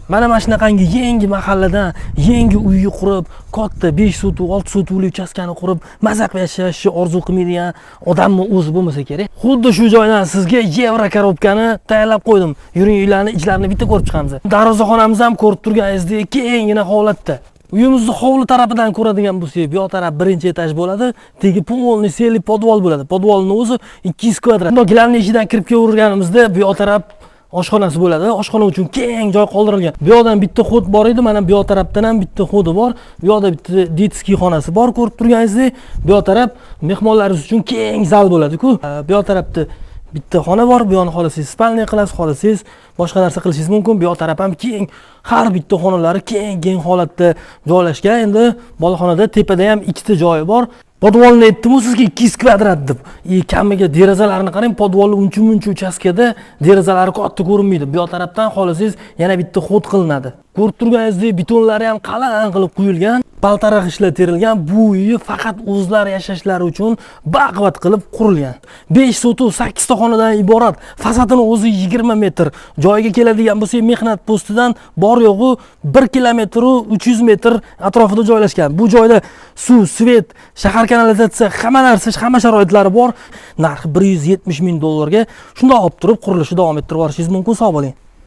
Mana shunaqangi yangi mahalladan yangi uyni qurib, katta 5 sotuq, 6 sotuqli uchastkani qurib, mazza qilib yashashni orzu qilmaydigan odamni o'zi bo'lmasa kerak. Xuddi shu joydan sizga yevro korobkani tayyorlab qo'ydim. Yuring, uylarni ichlarini bitta ko'rib chiqamiz. Darvozaxonamiz ham ko'rib turganingizdek kengina holatda. Uyimizni hovli tarafidan ko'radigan bo'lsak, bu yoq taraf birinchi etaj bo'ladi, tegi polni selli podvol bo'ladi. Podvolning o'zi 200 kvadrat. Bundoqlarning ichidan kirib kelaverganimizda bu yoq taraf oshxonasi bo'ladi. Oshxona uchun keng joy qoldirilgan. Bu yoqdan bitta xod bor edi, mana bu yoq tarafdan ham bitta xodi bor. Bu yoqda bitta detskiy xonasi bor, ko'rib turganingizdek. Bu yoq taraf mehmonlaringiz uchun keng zal bo'ladi-ku. Bu yoq tarafda bitta xona bor. Bu yoqni xolasangiz spalniy qilasiz, xolasangiz boshqa narsa qilishingiz mumkin. Bu yoq taraf ham keng. Har bitta xonalari keng holatda joylashgan. Endi boloxonada tepada ham ikkita joyi bor. Podvolni aytdim-ku sizga 200 kvadrat deb. Kamiga derazalarni qarang, podvolni uncha-muncha uchastkada derazalari katta ko'rinmaydi. Bu yoq tarafdan xolasangiz yana bitta xod qilinadi. Ko'rib turganingizdek, betonlari ham qalin qilib quyilgan, baltaraq ishlatilgan. Bu uyni faqat o'zlari yashashlari uchun baquvvat qilib qurilgan. 5 sotuq 8 ta xonadan iborat. Fasadini o'zi 20 metr. Joyiga keladigan bo'lsak, mehnat postidan bor yo'g'i 1 kilometr 300 metr atrofida joylashgan. Bu joyda suv, svet, shahar kanalizatsiya, hamma narsa, hamma sharoitlari bor. Narxi $170 ming. Shunday olib turib, qurilishni davom ettirib borishingiz mumkin. Sog' bo'ling.